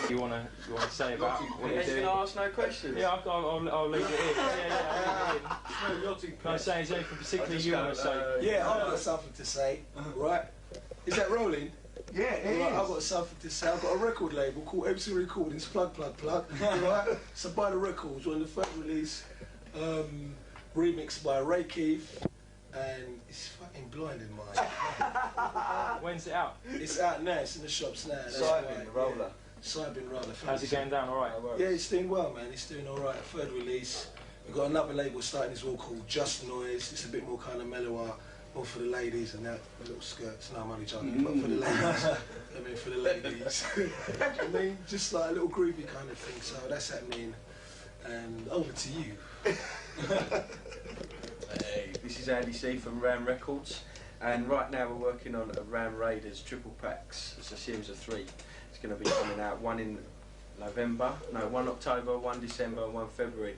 You wanna say about what you're doing? Can I ask no questions? Yeah, I'll leave it in. Can I say, is there anything particularly you want to say? Yeah, I've got something to say, right? Is that rolling? Yeah, it is. I've got something to say. I've got a record label called MC Recordings, plug, right? So buy the records. We're on the first release, remixed by Ray Keith, and it's fucking blinding, mine. When's it out? It's out now, it's in the shops now. Cybin Roller. Cybin Roller. How's it going down, alright? Yeah, it's doing well, man. It's doing alright. Third release. We've got another label starting as well called Just Noise. It's a bit more kind of mellow art, more for the ladies and that, the little skirts. No, I'm only joking, but for the ladies. I mean, for the ladies. I mean, just like a little groovy kind of thing. So that's happening. And over to you. Hey, this is Andy C from Ram Records, and right now we're working on a Ram Raiders triple packs. It's a series of 3. It's going to be coming out, one in November, no, 1 October, 1 December, and 1 February.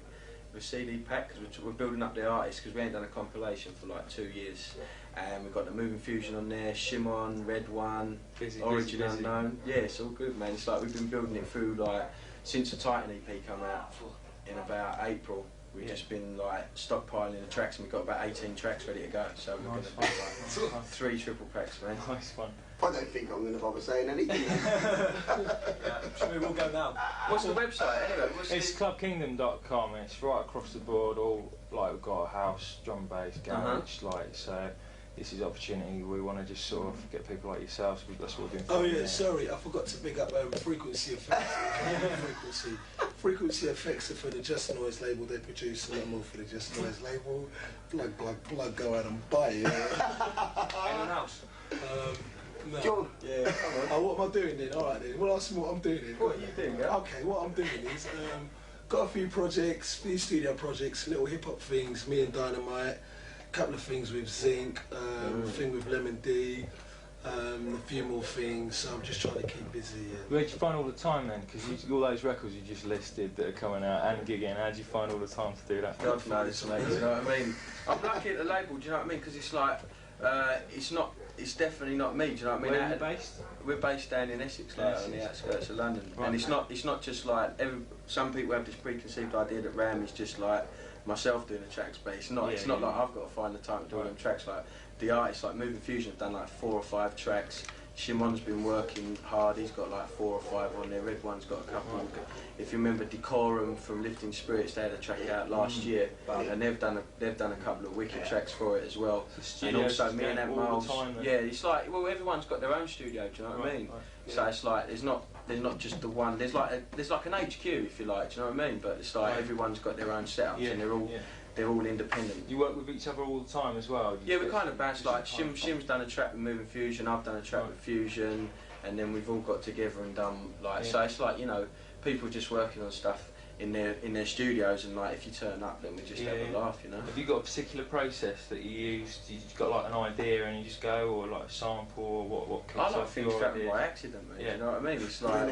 With a CD pack, because we're building up the artists, because we ain't done a compilation for like 2 years. And we've got the Moving Fusion on there, Shimon, Red One, Origin Unknown. Yeah, it's all good, man. It's like we've been building it through like since the Titan EP come out in about April. We've just been like stockpiling the tracks, and we've got about 18 tracks ready to go. So we're going to do like 3 triple packs, man. Nice one. I don't think I'm going to bother saying anything. Should we all go now? What's the website anyway? It's clubkingdom.com. It's right across the board. All like we've got a house, drum bass, garage, like so. This is opportunity. We want to just sort of get people like yourselves. That's what we're doing. Oh yeah, sorry, I forgot to pick up Frequency Effects. Frequency Effects are for the Just Noise label. They produce a lot more for the Just Noise label. Plug, go out and buy it. Anyone else? No. John. Yeah. What am I doing then? All right then. Well, ask me what I'm doing then. What are you doing, yeah? Okay, what I'm doing is got a few projects, few studio projects, little hip hop things. Me and Dynamite. Couple of things with Zinc, thing with Lemon D, a few more things, so I'm just trying to keep busy. Where'd you find all the time then? Because all those records you just listed that are coming out and gigging, how'd you find all the time to do that? God knows, mate, you know what I mean? I'm lucky at the label, do you know what I mean? Because it's like, it's definitely not me, do you know what I mean? Where are you based? We're based down in Essex, like on the outskirts of London. Right. And it's not just like, some people have this preconceived idea that Ram is just like, myself doing the tracks, but it's not like I've got to find the time to do all them tracks. Like the artists like Moving Fusion have done like 4 or 5 tracks. Shimon's been working hard, he's got like 4 or 5 on there. Red One's got a couple. If you remember Decorum from Lifting Spirits, they had a track out last year, and they've done a couple of wicked tracks for it as well. And also me and Ant Miles. Yeah, it's like, well, everyone's got their own studio, do you know what I mean? So it's like there's not just the one. There's like an HQ, if you like, do you know what I mean? But it's like everyone's got their own setups, and they're all independent. You work with each other all the time as well? Yeah, we kind of bounce. Like Shim's done a track with Moving Fusion, I've done a track with Fusion, and then we've all got together and done like. So it's like, you know, people just working on stuff in their studios, and like if you turn up, then we just have a laugh, you know. Have you got a particular process that you use? You've got like an idea and you just go, or like a sample, or what? I like things happen by accident, mate. You know what I mean? It's like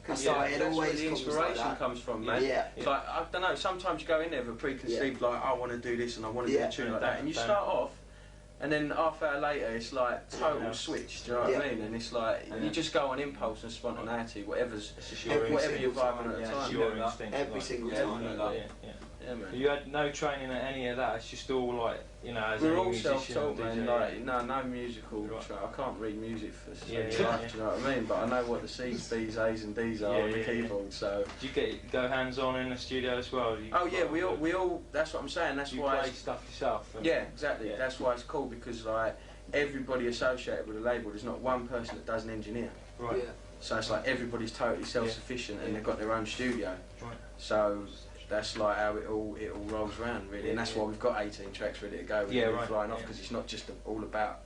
That's where the inspiration comes from, man. It's like, I don't know, sometimes you go in there with a preconceived, like, I want to do this and I want to do a tune like that, and you start off, and then half hour later it's like total switch, do you know what I mean? And it's like, you just go on impulse and spontaneity, whatever you're vibing at the time. Your instinct, every single time. Yeah, man. You had no training at any of that, it's just all like, you know, as we're all self-taught, man, like, no musical, I can't read music for life, do you know what I mean? But I know what the C's, B's, A's and D's are on the keyboard, so... Do you go hands-on in the studio as well? We all, that's what I'm saying, that's why... You play stuff yourself? Yeah, exactly, that's why it's cool, because like, everybody associated with a label, there's not one person that does an engineer. Right. So it's like, everybody's totally self-sufficient and they've got their own studio. Right. So... That's like how it all rolls around, really, and that's why we've got 18 tracks ready to go. We're flying off, because it's not just all about.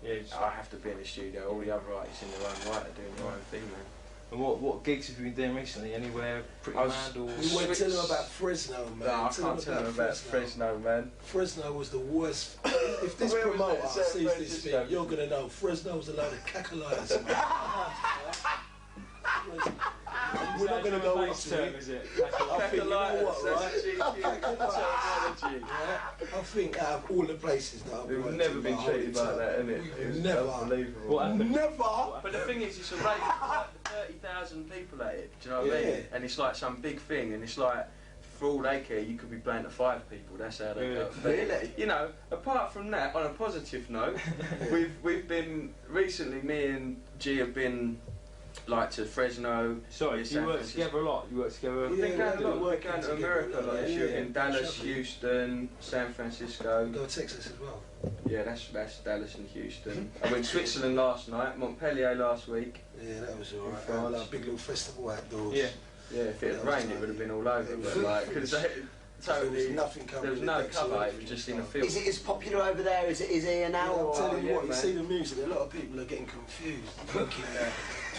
I have to be in the studio. All the other artists in their own right are doing their own thing, man. And what gigs have you been doing recently? Anywhere pretty mad or? We went to them about Fresno, man. No, I can't tell them about Fresno, man. Fresno was the worst. If this promoter sees this thing, you're gonna know. Fresno was a load of cacalyers, man. We're not going to go into it. Is it? I think, you know what, right? I think out of all the places that I've We've never been treated like that, innit? Never. Unbelievable. What happened? Never. But the thing is, it's a rate of like 1,000 people at it. Do you know what I mean? And it's like some big thing, and it's like, for all they care, you could be playing to 5 people. That's how they go. But, Really? you know, apart from that, on a positive note, we've been recently. Me and G have been like to Fresno. Sorry, you work together a lot. You work together. We've been going a lot. We're going to together America a lot, like this year. In Dallas, Traveling. Houston, San Francisco. Go to Texas as well. Yeah, that's Dallas and Houston. I went to Switzerland last night, Montpellier last week. Yeah, that was alright. Oh, like a big little festival outdoors. Yeah. Yeah, if it had rained, it would have been all over. But like, because totally, there was no cover. It was just in a field. Is it as popular over there as it is here now? I'm Or? telling you what, you man. see the music, a lot of people are getting confused, thinking that,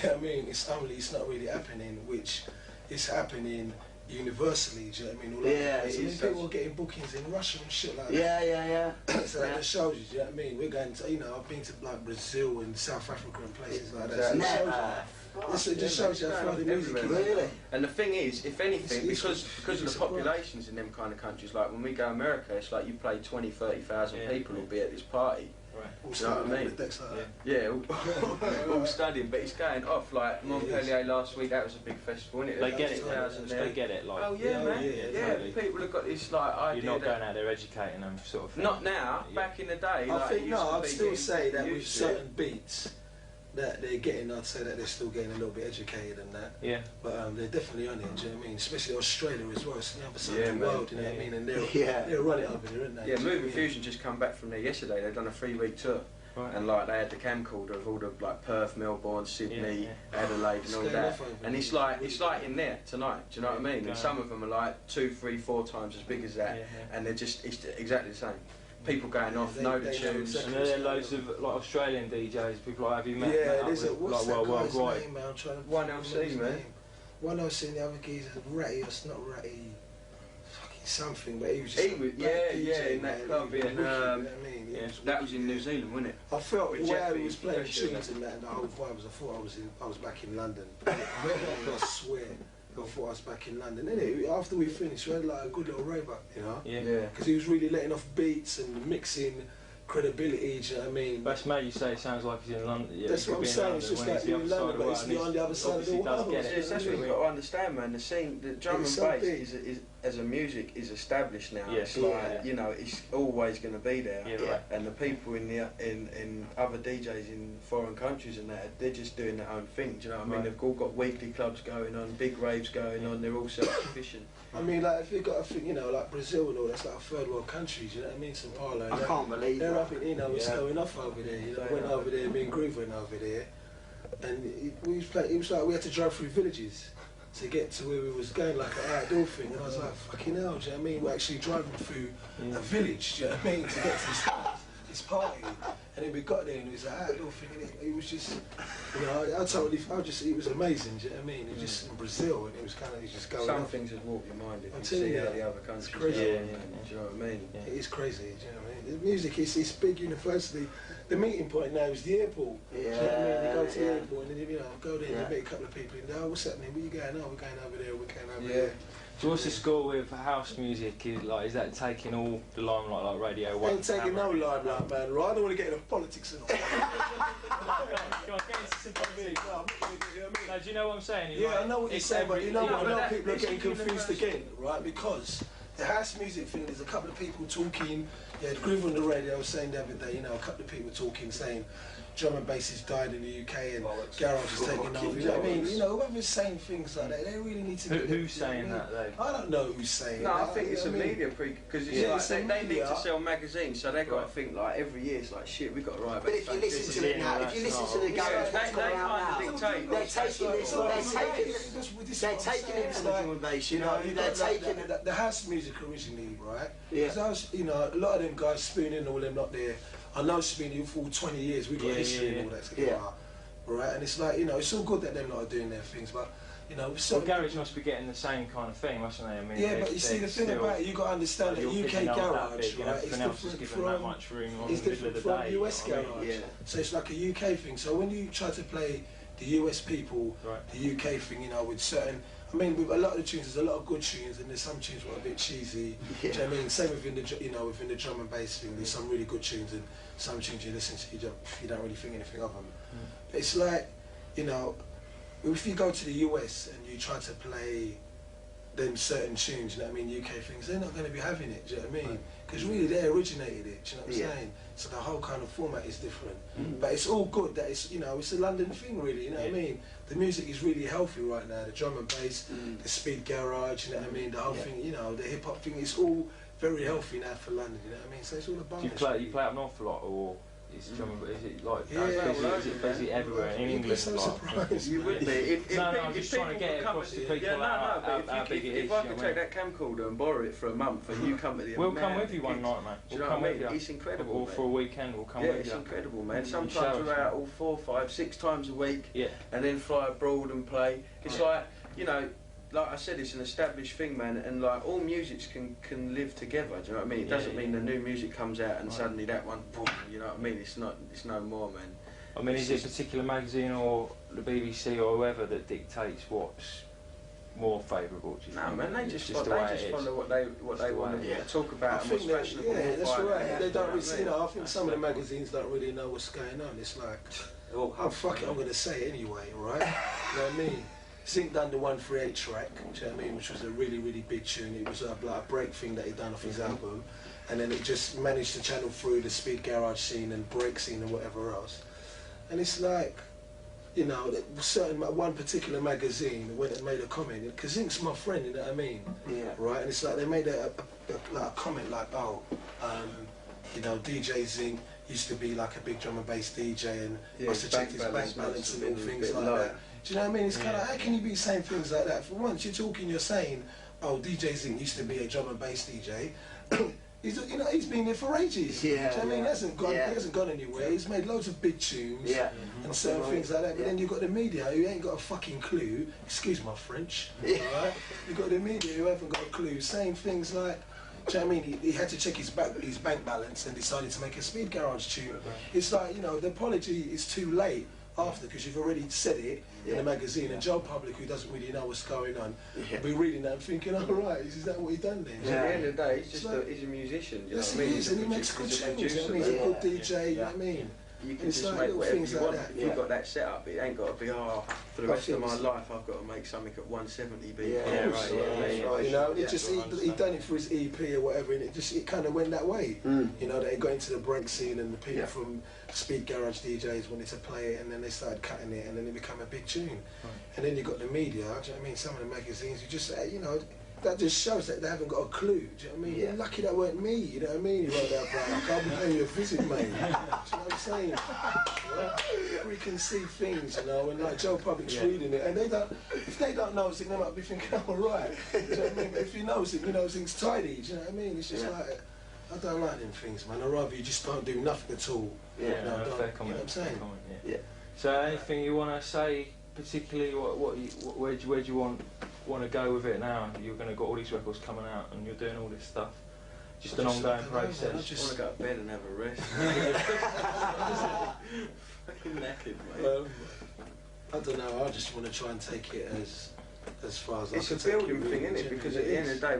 you know what I mean, it's not really happening, which is happening universally, do you know what I mean? All over Yeah, the place. it I mean, is people are getting bookings in Russia and shit like that. Yeah. So that just shows you, do you know what I mean? We're going to, you know, I've been to like Brazil and South Africa and places like that. So it shows you, it just shows you how far the music is. Really? And the thing is, if anything, It's- because of the populations in them kind of countries, like when we go to America, it's like you play 20, 30,000 people will be at this party. All Do you know what I standing mean? on the decks like that. Yeah, all studying, but it's going off. Like Montpellier last week, that was a big festival, isn't it? They get it. 30,000 there. They get it. Like. Oh yeah, man. Yeah, totally. people have got this like idea. You're not that going out there educating them, sort of thing. Not now. Back in the day, I like, think it used no, to I'd be still getting say that with used to it. certain beats that they're getting, I'd say that they're still getting a little bit educated and that. Yeah. But they're definitely on it, do you know what I mean? Especially Australia as well, it's the other side Yeah, of the man. world, you know what I mean? And Yeah. they'll run it over there, aren't they? Yeah, Do you know what I Moving mean? Fusion just come back from there yesterday. They've done a 3-week tour. Right. And like they had the camcorder of all the like Perth, Melbourne, Sydney, Yeah, Adelaide, and all Scale that. off over And it's like in there tonight. Do you know what I mean? Yeah. And some of them are like 2, 3, 4 times as big as that, Yeah. and they're just it's exactly the same. People going off, They- know the they know tunes. exactly. And there are loads of like Australian DJs. People like, have you met? Yeah, met up there's a, with, what's like that guy's worldwide. name, man? I'm trying to 1LC, remember his man. name. 1LC and the other geezer's Ratty, it's not Ratty, fucking something, but he was just He a was- black yeah, DJ, yeah, in man. that club He was in, wicked, you know what I mean? He yeah, That was in New Zealand, wasn't it? I felt With the way Jeffy, I was playing Jeffy, tunes and that, and the whole vibe was, I thought I was back in London. I swear, I thought I was back in London. Innit? After we finished, we had like a good little rave up, you know? Yeah. Because he was really letting off beats and mixing credibility, do you know what I mean? That's made you say it sounds like he's in London. Yeah, That's he what could I'm be in saying, it's London just when like he's the you're other in side London, of the but world, it's and not on the other side of the obviously does world. get it. Yes, that's what you've got to understand, man. The scene, the drum It's and bass something. is as a music is established now. Yeah. It's like Yeah. you know, it's always going to be there. Yeah, right. And the people in other DJs in foreign countries and that, they're just doing their own thing. Do you know what I mean? Right. They've all got weekly clubs going on, big raves going on. They're all self-sufficient. I mean, like, if you've got to think, you know, like Brazil and all, that's like a third world country, do you know what I mean? Sao Paulo. I can't believe They're that. up in, you know, it's Yeah. going off over there, you know. Going Went up. over there, me and Groove went over there, and it was like we had to drive through villages to get to where we was going, like an outdoor thing, and I was like, fucking hell, do you know what I mean? We're actually driving through a village, do you know what I mean, to get to this party, and then we got there and it was an outdoor thing, and it was just, you know, it was amazing, do you know what I mean? It was just in Brazil, and it was kind of just going Some off. things would warp your mind if I'm you telling see you, how the other countries crazy. go. Yeah, Do you know what I mean? Yeah. It is crazy, do you know what I mean? The music it's big universally. The meeting point now is the airport. Do you know what I mean? You go to the Yeah. airport and then you know, go there and Yeah. you meet a couple of people and what's happening? Where you going? Oh, we're going over there, we're going over Yeah. there. So what's the score with house music? Is that taking all the limelight, like Radio I 1? ain't taking no limelight, man, right? I don't want to get into politics and all. No, do you know what I'm saying? Yeah, I know what you're saying, but you know what? A lot of people are it's getting confused universal. again, right? Because the house music thing, there's a couple of people talking. Yeah, the Groove on the radio was saying the other day, you know, a couple of people talking, saying drum and bass has died in the UK and garage is taking over. You know what I mean? You know, whoever's saying things like that, they really need to. Who's saying that though? I don't know who's saying. No, I that, think you it's know a what I mean? media because it's Yeah, like it's a they need media. to sell magazines, so they got Right. to think like every year it's like shit. We got to write about. But if you listen to it now, if you listen to the Yeah, garage, what's they going kind of on now? dictate. They're taking this. They're taking it from the drum and bass. You know, they're taking it. the house music originally, right? Yeah. Because I was, you know, a lot of them guys spooning all them not there. I know spooning for 20 years. We've got Yeah, history yeah, and all yeah. that together, right? And it's like, you know, it's all good that them lot are doing their things, but you know, Well, certain garage must be getting the same kind of thing, mustn't they? I mean, yeah, but you see, the thing about it, you got to understand that you're UK picking up that garage, big, and right, is everything else is different given that from much room on it's the middle of different the from day. US you know what I garage. mean? Yeah. So it's like a UK thing. So when you try to play the US people, Right. the UK thing, you know, with certain, I mean, with a lot of the tunes, there's a lot of good tunes, and there's some tunes that are a bit cheesy. Do you know what I mean? Same within the, you know, within the drum and bass thing, there's some really good tunes, and some tunes you listen to, you don't really think anything of them. But it's like, you know, if you go to the US and you try to play them certain tunes, you know what I mean, UK things, they're not going to be having it, do you know what I mean? Because really they originated it, do you know what I'm saying? So the whole kind of format is different. But it's all good that it's, you know, it's a London thing really, you know what I mean? The music is really healthy right now, the drum and bass, the speed garage, you know what I mean? The whole thing, you know, the hip hop thing, it's all very healthy now for London, you know what I mean? So it's all about Do you play up north a lot, or is it like is it everywhere in England? So surprised. You would be. I'm just trying to get it across to people how big it is. If I could take that camcorder and borrow it for a month and you come to the we'll come with you one night, mate. Do you know what I mean? It's incredible. Or for a weekend, we'll come with you. Yeah, it's incredible, man. Sometimes we're out all 4, 5, 6 times a week, and then fly abroad and play. It's like, you know, like I said, it's an established thing, man, and like all musics can live together. Do you know what I mean? It doesn't mean the new music comes out and suddenly that one, boom. You know what I mean? It's no more, man. I mean, is it a particular magazine or the BBC or whoever that dictates what's more favourable? Do you think? No, man, they just follow what they want to talk about. I think that's right. They don't really, you you know, I think some of the magazines don't really know what's going on. It's like, oh fuck it, I'm going to say it anyway, right? You know what I mean? Zink done the 138 track, do you know what I mean, which was a really, really big tune. It was like a break thing that he'd done off his album, and then it just managed to channel through the speed garage scene and break scene and whatever else. And it's like, you know, one particular magazine went and made a comment, because Zink's my friend, you know what I mean? Yeah. Right, and it's like they made a comment like, oh, you know, DJ Zink used to be like a big drum and bass DJ and must have checked his bank balance and all things like that. Do you know what I mean? It's kind of, how can you be saying things like that? For once, you're saying, oh, DJ Zink used to be a drum and bass DJ. He's been there for ages. Yeah, do you know what I mean? He hasn't gone anywhere. He's made loads of big tunes and certain things like that. But then you've got the media who ain't got a fucking clue. Excuse my French. Right? You've got the media who haven't got a clue, saying things like, do you know what I mean? He had to check his bank balance and decided to make a speed garage tune. It's like, you know, the apology is too late after, because you've already said it in the magazine, and Joe Public, who doesn't really know what's going on, will be reading that and thinking, oh right, is that what he done then? At the end of the day, he's a musician, you know what I mean? He is, and he makes good tunes, you know what I mean? He's a good DJ, you know what I mean? You can just make whatever you want. If you've got that set up, it ain't got to be, oh, for the rest of my life I've got to make something at 170 BPM. Yeah, right. You know, he done it for his EP or whatever, and it kind of went that way. You know, they got into the break scene, and the people from Speed Garage DJs wanted to play it, and then they started cutting it, and then it became a big tune. And then you got the media, do you know what I mean? Some of the magazines, you just, you know, that just shows that they haven't got a clue, do you know what I mean? You're lucky that weren't me, you know what I mean? You wrote that about, I'll be paying you a visit, mate. Do you know what I'm saying? We can see things, you know, and like Joe Public's reading it, and if they don't know Zink, they might be thinking, oh, right. Do you know what I mean? But if you know Zink, you know Zink's tidy, do you know what I mean? It's just like, I don't like them things, man. I'd rather you just don't do nothing at all. Yeah, no, fair comment. You know what I'm saying? So anything you want to say, particularly, where do you want to go with it now? You're going to got all these records coming out, and you're doing all this stuff. Just an ongoing process. I just want to go to bed and have a rest. Fucking knackered, mate. I don't know. I just want to try and take it as far as I can. It's a building thing, isn't it? Because at the end of the day,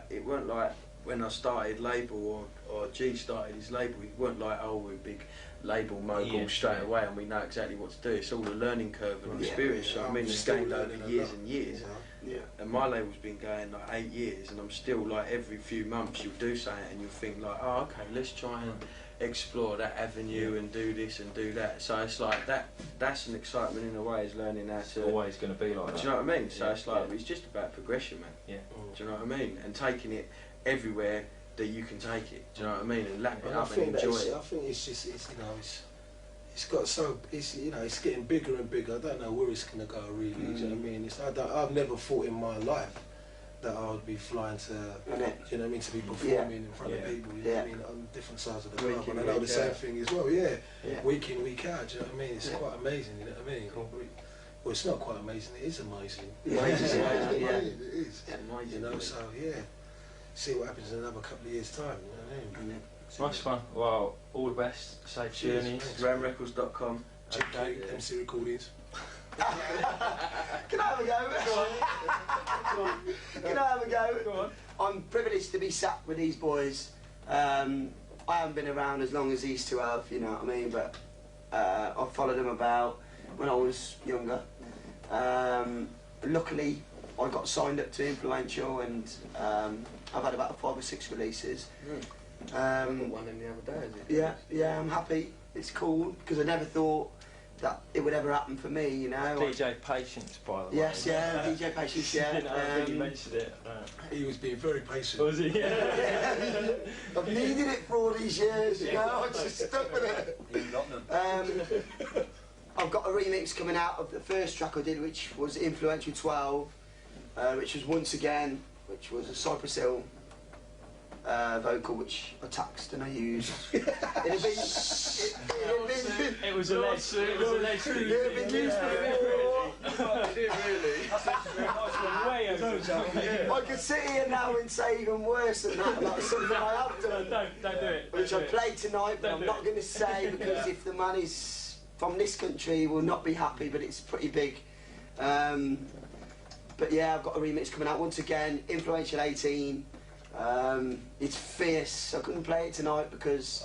it weren't like when I started label or G started his label. It weren't like, oh, we're a big label mogul straight away and we know exactly what to do. It's all a learning curve and experience. So I mean, it's gained over years and years. And my label's been going like 8 years, and I'm still like every few months you'll do something and you'll think like, oh, okay, let's try and explore that avenue and do this and do that. So it's like that's an excitement in a way, is learning how to. It's always going to be like that. Do you know what I mean? So it's like it's just about progression, man. Yeah. Do you know what I mean? And taking it everywhere that you can take it. Do you know what I mean? And lap it up and enjoy it. I think it's just it's got so it's getting bigger and bigger. I don't know where it's gonna go really. Do you know what I mean? I've never thought in my life that I would be flying to, you know what I mean, to be performing in front of people, you know what I mean, on different sides of the globe. And I know the same thing as well, week in, week out, do you know what I mean? It's quite amazing, you know what I mean? Cool. Well, it's not quite amazing, it is amazing. It is. You know, so see what happens in another couple of years' time, you know what I mean? Nice fun. Well, all the best, safe journeys. ramrecords.com. Okay. MC Recordings. Can I have a go? Can I have a go? Go on. I'm privileged to be sat with these boys. I haven't been around as long as these two have, you know what I mean, but I've followed them about when I was younger. Luckily, I got signed up to Influential, and I've had about 5 or 6 releases. I got one in the other day, is it? Yeah, I'm happy. It's cool because I never thought that it would ever happen for me, you know. DJ Patience, by the way. Yes, yeah, DJ Patience, yeah. You mentioned it. He was being very patient. Was he? Yeah. I've needed it for all these years, you know. I just stuck with it. I've got a remix coming out of the first track I did, which was Influential 12, which was Once Again, which was a Cypress Hill vocal, which I taxed and I used. It was alleged. It was alleged. It had been used before. I could sit here now and say even worse than that about something I have done. Don't do it. Which I played tonight, but I'm not going to say because if the man is from this country, he will not be happy, but it's pretty big. But yeah, I've got a remix coming out Once Again, Influential 18. It's fierce. I couldn't play it tonight because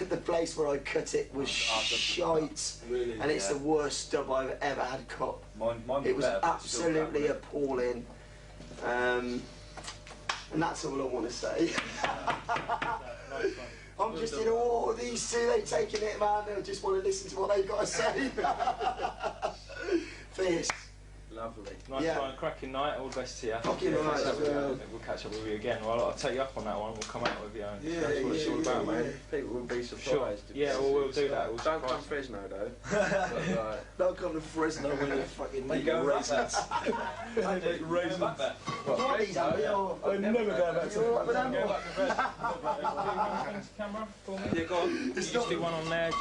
the place where I cut it was shite, Really? and it's the worst dub I've ever had cut. Mine It was absolutely appalling, and that's all I want to say. I'm just in awe of these two. They've taken it, man. They just want to listen to what they've got to say. Fierce. Lovely. Nice one, cracking night, all the best to you. Fucking right as well. We'll catch up with you again. Well, I'll take you up on that one, we'll come out with you. Yeah, That's what it's all about, mate. People will be surprised. Sure. Yeah, well, we'll do that. We'll Don't come surprise. Fresno though. But, Don't come to Fresno when they fucking make raisins. Raisins. What is that? I'm never going back to Camera for me? Yeah, go on. Just do one on there,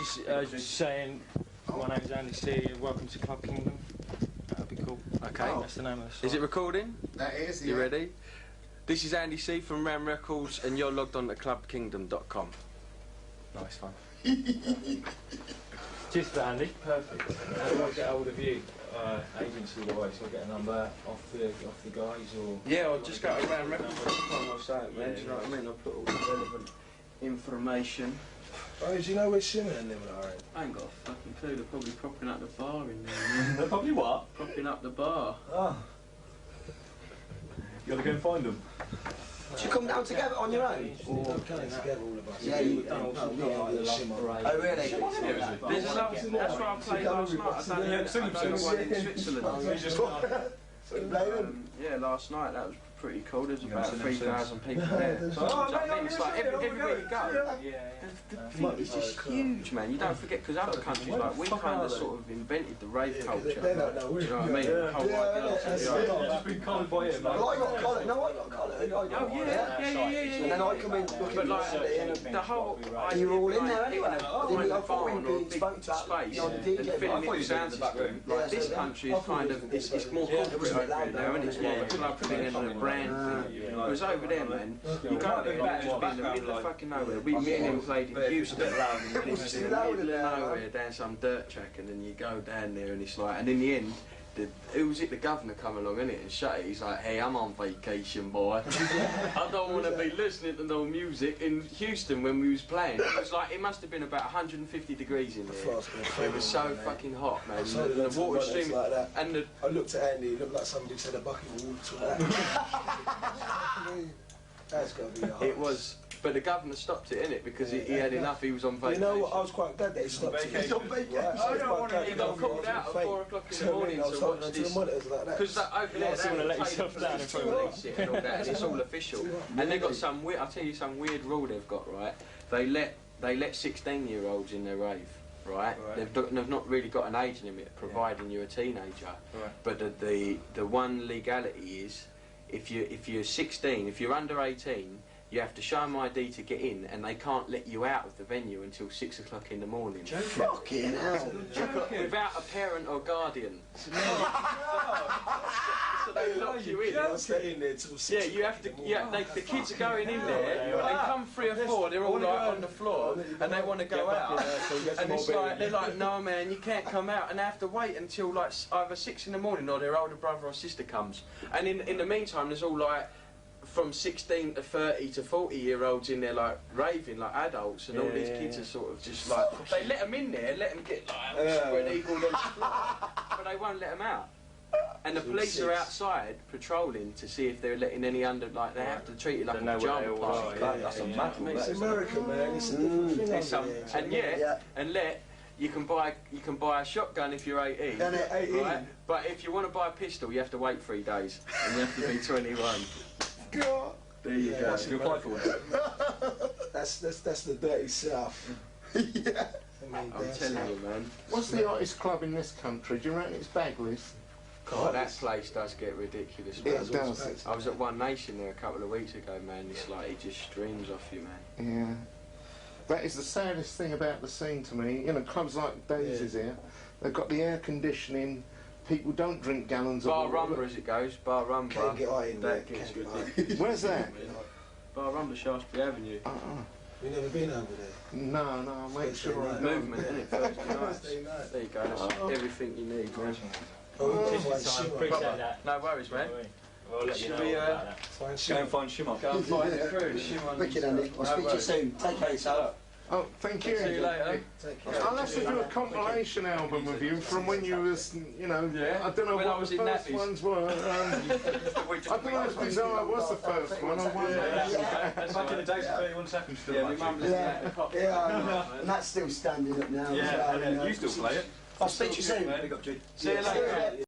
just saying, my name's Andy C, welcome to Club Kingdom. That'd be cool. Okay. That's the name of the song. is it recording? That is, You ready? This is Andy C from Ram Records, and you're logged on to clubkingdom.com. Nice one. Cheers for that, Andy. Perfect. I'll get hold of you, agency-wise. I'll get a number off the guys, or... Yeah, I'll just go to Ram Records.com or something, man. Do you know what I mean? I'll put all the relevant information. Oh, do you know where Shimon and them are? I ain't got a fucking clue. They're probably propping up the bar in there. They're probably what? Propping up the bar. Oh. You gotta go and find them. Did you come down together on your own? Or coming together, all of us. Yeah, We've done all sorts of Oh, really? There's that's where I played last night. I done one in Switzerland. Yeah, last night. That was pretty cool. There's about 3,000 people there. So, I mean, it's like everywhere you go. The thing is just huge, man. You don't forget, because other countries, like, we kind of sort of invented the rave culture. Do you know what I mean? The whole idea. Just been collared by him, man. Well, I got collared. No, I got collared. Oh, yeah. And then I come in looking But like, at the whole and you were all in there anyway. I I thought we were being big spoken about space on the and DJ. filling it with sound system. Like, this country is kind of, it's more corporate over here now, and it's more of a club thing and a brand thing. Whereas over there, man, you go there, you just be in the middle of fucking nowhere. Me and him played in Houston, and it's in the middle of nowhere, down some dirt track, and then you go down there, and it's like, and in the end, who was it, the governor come along, innit, and shut it. He's like, hey, I'm on vacation, boy. I don't want to be listening to no music. In Houston, when we was playing, it was like, it must have been about 150 degrees in there. It was so fucking hot, man. The water was streaming. Like that. And I looked at Andy, he looked like somebody said a bucket of water. That's got to be hot. it was, but the governor stopped it, innit, because he had enough. He was on vacation. You know what, I was quite glad that he stopped it. He's on vacation. He got called out at 4 o'clock in the morning to watch this. Because over there, You wanna let yourself down in front of release it and all that, and it's all official. And they've got some weird, I'll tell you some weird rule they've got, right? They let 16-year-olds in their rave, right? They've not really got an age limit, providing you're a teenager. But the one legality is, if you're 16, if you're under 18, you have to show them ID to get in, and they can't let you out of the venue until 6 o'clock in the morning. Fucking hell. Without a parent or guardian. So they lock you in. Yeah, you have to. Yeah, the kids are going in there, and come 3 or 4, they're all like on the floor, and they want to go out. And it's like, they're like, no man, you can't come out, and they have to wait until like either 6 in the morning or their older brother or sister comes. And in the meantime, there's all like from 16 to 30 to 40-year-olds in there like raving like adults, and all these kids are sort of just like, they let them in there, let them get like spread eagle on the floor, but they won't let them out. And the police are outside patrolling to see if they're letting any under, like they have to treat it like a pajama party. That's a mad one. It's America, man. It's a different thing over there. And you can buy a shotgun if you're 18. And at 18. Right? But if you want to buy a pistol, you have to wait 3 days, and you have to be 21. God. There you go. You apply for it. That's the dirty South. Yeah. I'm telling you, man. What's the artist club in this country? Do you reckon it's Bagley's? God, that place does get ridiculous, man. It does. I was at One Nation there a couple of weeks ago, man. It's like it just streams off you, man. Yeah. That is the saddest thing about the scene to me. You know, clubs like Daisy's here, they've got the air conditioning. People don't drink gallons Bar of water. Rumba as it goes. Bar Rumba. Can't get high in there. That gets Can't get ridiculous. Where's that? Bar Rumba, Shaftesbury Avenue. We've never been over there. No, I'll make sure I go. Movement, isn't it? Thursday nights. Thursday night. There you go. That's everything you need, man. Appreciate that. No worries, man. We'll let you know Should we, about that. Find Go and find Shimmer. Go and find the crew. Shimon. Wicked, Andy. I'll speak to you soon. Take care of yourself. Oh, thank you. See you later. Take care. I'll have to do a compilation album of you from when you was, you know, Yeah. I don't know When I what was the in first nappies. ones were. I don't know if Bizarre was the first one. I wonder. Back in the days, 31 seconds still. Yeah, my mum listened Yeah. to that. Yeah, I know. And that's still standing up now as well. Yeah, you still play it. I'll speak to you soon. Big up, G. See you later.